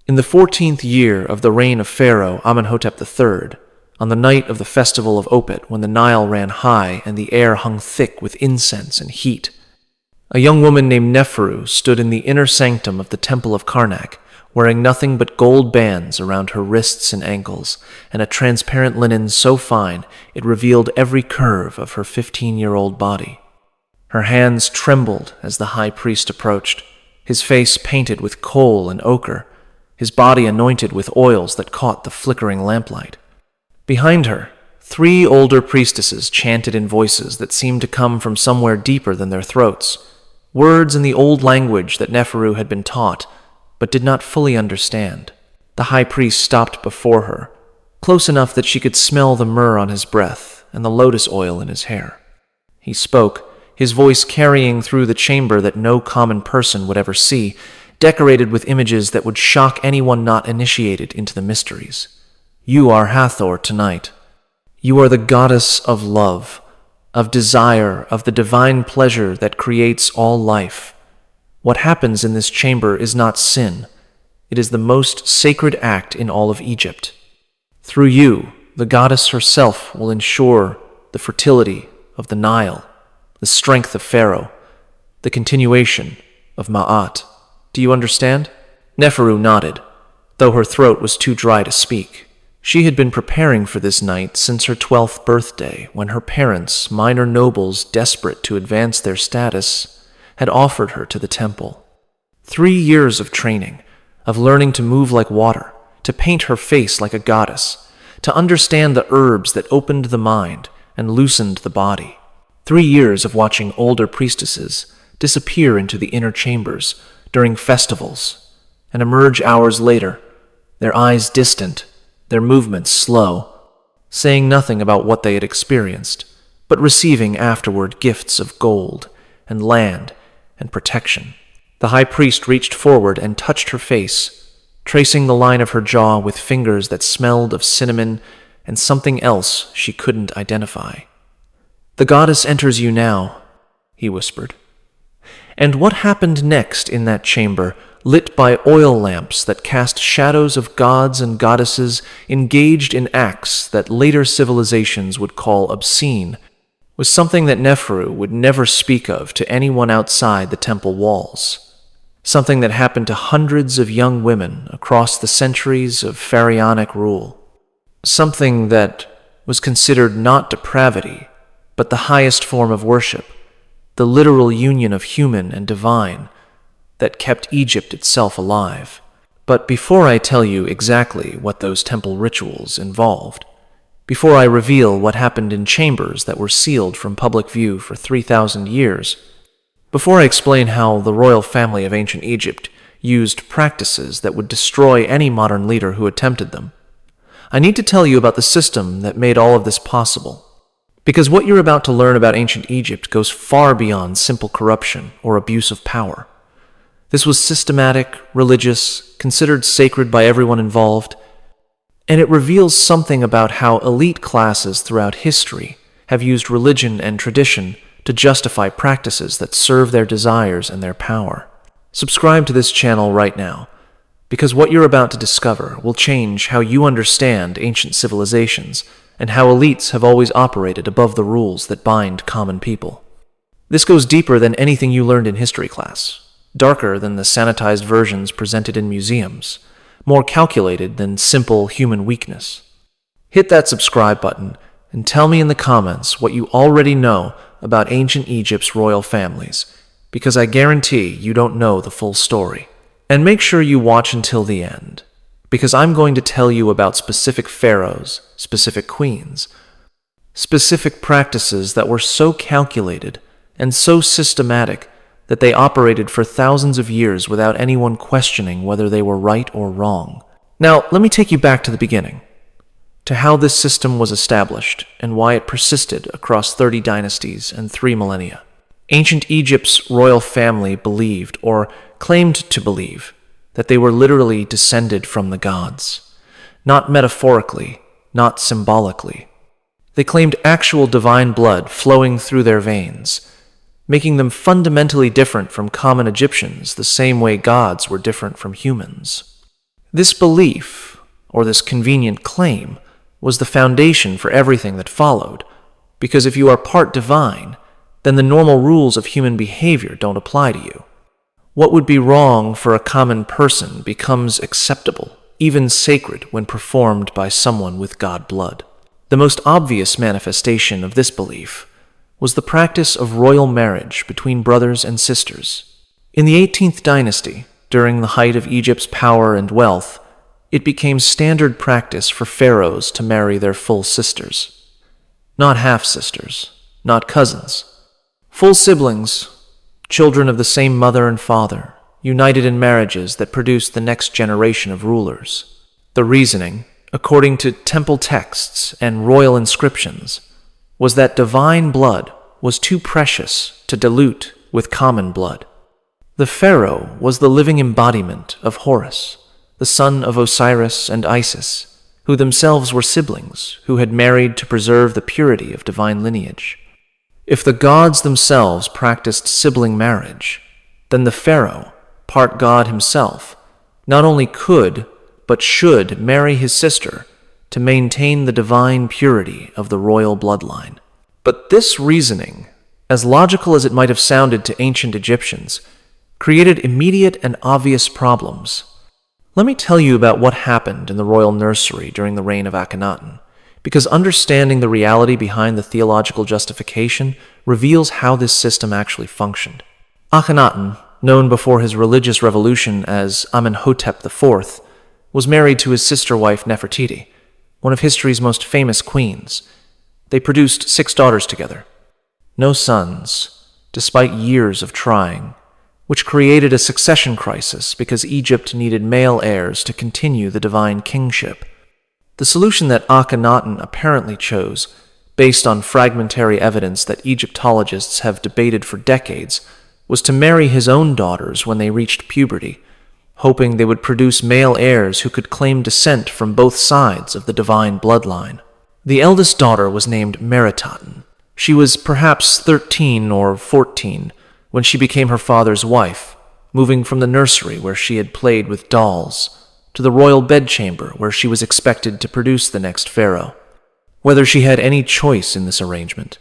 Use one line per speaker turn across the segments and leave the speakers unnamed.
In the 14th year of the reign of Pharaoh Amenhotep III, on the night of the festival of Opet, when the Nile ran high and the air hung thick with incense and heat, a young woman named Neferu stood in the inner sanctum of the temple of Karnak, wearing nothing but gold bands around her wrists and ankles, and a transparent linen so fine it revealed every curve of her 15-year-old body. Her hands trembled as the high priest approached, his face painted with kohl and ochre, his body anointed with oils that caught the flickering lamplight. Behind her, 3 older priestesses chanted in voices that seemed to come from somewhere deeper than their throats, words in the old language that Neferu had been taught, but did not fully understand. The high priest stopped before her, close enough that she could smell the myrrh on his breath and the lotus oil in his hair. He spoke, his voice carrying through the chamber that no common person would ever see, decorated with images that would shock anyone not initiated into the mysteries. You are Hathor tonight. You are the goddess of love, of desire, of the divine pleasure that creates all life. What happens in this chamber is not sin. It is the most sacred act in all of Egypt. Through you, the goddess herself will ensure the fertility of the Nile, the strength of Pharaoh, the continuation of Ma'at. Do you understand? Neferu nodded, though her throat was too dry to speak. She had been preparing for this night since her 12th birthday, when her parents, minor nobles desperate to advance their status, had offered her to the temple. 3 years of training, of learning to move like water, to paint her face like a goddess, to understand the herbs that opened the mind and loosened the body. 3 years of watching older priestesses disappear into the inner chambers during festivals and emerge hours later, their eyes distant, their movements slow, saying nothing about what they had experienced, but receiving afterward gifts of gold and land and protection. The high priest reached forward and touched her face, tracing the line of her jaw with fingers that smelled of cinnamon and something else she couldn't identify. "The goddess enters you now," he whispered. And what happened next in that chamber, lit by oil lamps that cast shadows of gods and goddesses engaged in acts that later civilizations would call obscene, was something that Neferu would never speak of to anyone outside the temple walls. Something that happened to hundreds of young women across the centuries of pharaonic rule. Something that was considered not depravity, but the highest form of worship, the literal union of human and divine that kept Egypt itself alive. But before I tell you exactly what those temple rituals involved, before I reveal what happened in chambers that were sealed from public view for 3,000 years, before I explain how the royal family of ancient Egypt used practices that would destroy any modern leader who attempted them, I need to tell you about the system that made all of this possible. Because what you're about to learn about ancient Egypt goes far beyond simple corruption or abuse of power. This was systematic, religious, considered sacred by everyone involved, and it reveals something about how elite classes throughout history have used religion and tradition to justify practices that serve their desires and their power. Subscribe to this channel right now, because what you're about to discover will change how you understand ancient civilizations and how elites have always operated above the rules that bind common people. This goes deeper than anything you learned in history class, darker than the sanitized versions presented in museums, more calculated than simple human weakness. Hit that subscribe button and tell me in the comments what you already know about ancient Egypt's royal families, because I guarantee you don't know the full story. And make sure you watch until the end, because I'm going to tell you about specific pharaohs, specific queens, specific practices that were so calculated and so systematic that they operated for thousands of years without anyone questioning whether they were right or wrong. Now, let me take you back to the beginning, to how this system was established and why it persisted across 30 dynasties and 3 millennia. Ancient Egypt's royal family believed, or claimed to believe, that they were literally descended from the gods. Not metaphorically, not symbolically. They claimed actual divine blood flowing through their veins, making them fundamentally different from common Egyptians the same way gods were different from humans. This belief, or this convenient claim, was the foundation for everything that followed, because if you are part divine, then the normal rules of human behavior don't apply to you. What would be wrong for a common person becomes acceptable, even sacred, when performed by someone with God blood. The most obvious manifestation of this belief was the practice of royal marriage between brothers and sisters. In the 18th dynasty, during the height of Egypt's power and wealth, it became standard practice for pharaohs to marry their full sisters. Not half-sisters, not cousins. Full siblings, children of the same mother and father, united in marriages that produced the next generation of rulers. The reasoning, according to temple texts and royal inscriptions, was that divine blood was too precious to dilute with common blood. The pharaoh was the living embodiment of Horus, the son of Osiris and Isis, who themselves were siblings who had married to preserve the purity of divine lineage. If the gods themselves practiced sibling marriage, then the pharaoh, part god himself, not only could, but should marry his sister to maintain the divine purity of the royal bloodline. But this reasoning, as logical as it might have sounded to ancient Egyptians, created immediate and obvious problems. Let me tell you about what happened in the royal nursery during the reign of Akhenaten, because understanding the reality behind the theological justification reveals how this system actually functioned. Akhenaten, known before his religious revolution as Amenhotep IV, was married to his sister wife Nefertiti, one of history's most famous queens. They produced 6 daughters together. No sons, despite years of trying, which created a succession crisis because Egypt needed male heirs to continue the divine kingship. The solution that Akhenaten apparently chose, based on fragmentary evidence that Egyptologists have debated for decades, was to marry his own daughters when they reached puberty, hoping they would produce male heirs who could claim descent from both sides of the divine bloodline. The eldest daughter was named Meritaten. She was perhaps 13 or 14 when she became her father's wife, moving from the nursery where she had played with dolls to the royal bedchamber where she was expected to produce the next pharaoh. Whether she had any choice in this arrangement,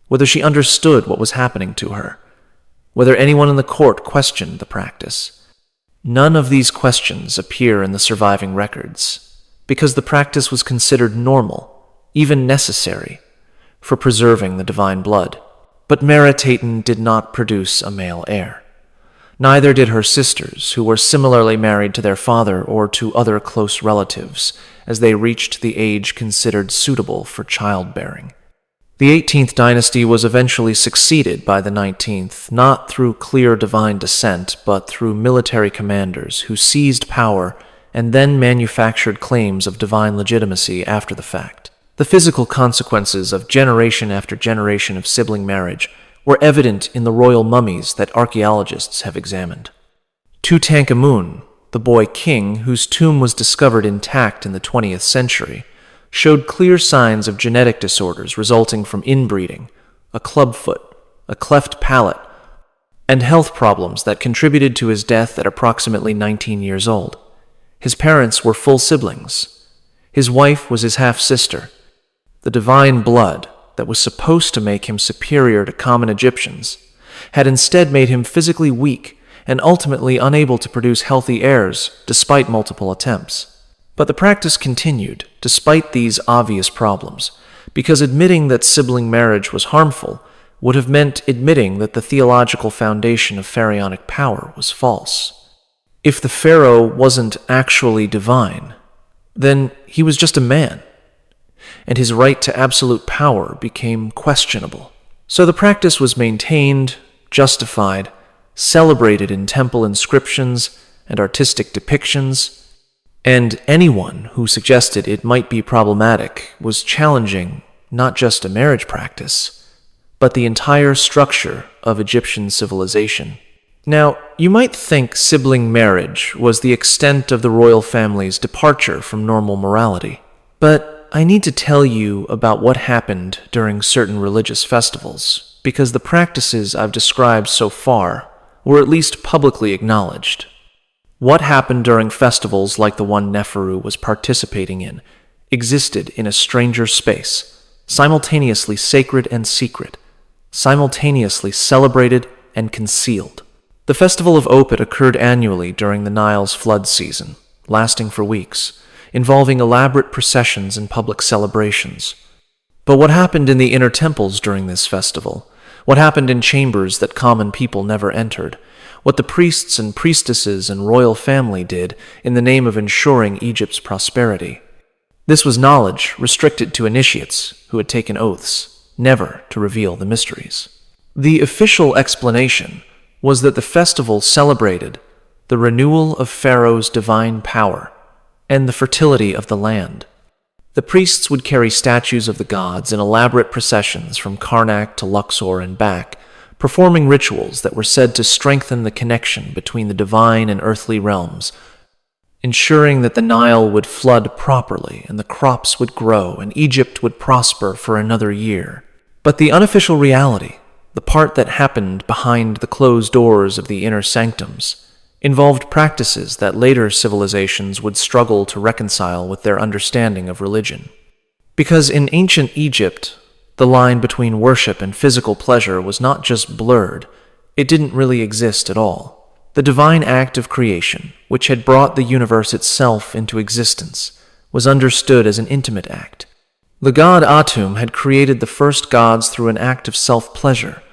whether she understood what was happening to her, whether anyone in the court questioned the practice, none of these questions appear in the surviving records, because the practice was considered normal, even necessary, for preserving the divine blood. But Meritaten did not produce a male heir. Neither did her sisters, who were similarly married to their father or to other close relatives, as they reached the age considered suitable for childbearing. The 18th dynasty was eventually succeeded by the 19th, not through clear divine descent, but through military commanders who seized power and then manufactured claims of divine legitimacy after the fact. The physical consequences of generation after generation of sibling marriage were evident in the royal mummies that archaeologists have examined. Tutankhamun, the boy king whose tomb was discovered intact in the 20th century, showed clear signs of genetic disorders resulting from inbreeding, a clubfoot, a cleft palate, and health problems that contributed to his death at approximately 19 years old. His parents were full siblings. His wife was his half-sister. The divine blood that was supposed to make him superior to common Egyptians had instead made him physically weak and ultimately unable to produce healthy heirs despite multiple attempts. But the practice continued despite these obvious problems, because admitting that sibling marriage was harmful would have meant admitting that the theological foundation of pharaonic power was false. If the pharaoh wasn't actually divine, then he was just a man, and his right to absolute power became questionable. So the practice was maintained, justified, celebrated in temple inscriptions and artistic depictions, and anyone who suggested it might be problematic was challenging not just a marriage practice, but the entire structure of Egyptian civilization. Now, you might think sibling marriage was the extent of the royal family's departure from normal morality, but I need to tell you about what happened during certain religious festivals, because the practices I've described so far were at least publicly acknowledged. What happened during festivals like the one Neferu was participating in existed in a stranger space, simultaneously sacred and secret, simultaneously celebrated and concealed. The Festival of Opet occurred annually during the Nile's flood season, lasting for weeks, involving elaborate processions and public celebrations. But what happened in the inner temples during this festival? What happened in chambers that common people never entered? What the priests and priestesses and royal family did in the name of ensuring Egypt's prosperity? This was knowledge restricted to initiates who had taken oaths never to reveal the mysteries. The official explanation was that the festival celebrated the renewal of Pharaoh's divine power and the fertility of the land. The priests would carry statues of the gods in elaborate processions from Karnak to Luxor and back, performing rituals that were said to strengthen the connection between the divine and earthly realms, ensuring that the Nile would flood properly and the crops would grow and Egypt would prosper for another year. But the unofficial reality, the part that happened behind the closed doors of the inner sanctums, involved practices that later civilizations would struggle to reconcile with their understanding of religion. Because in ancient Egypt, the line between worship and physical pleasure was not just blurred, it didn't really exist at all. The divine act of creation, which had brought the universe itself into existence, was understood as an intimate act. The god Atum had created the first gods through an act of self-pleasure,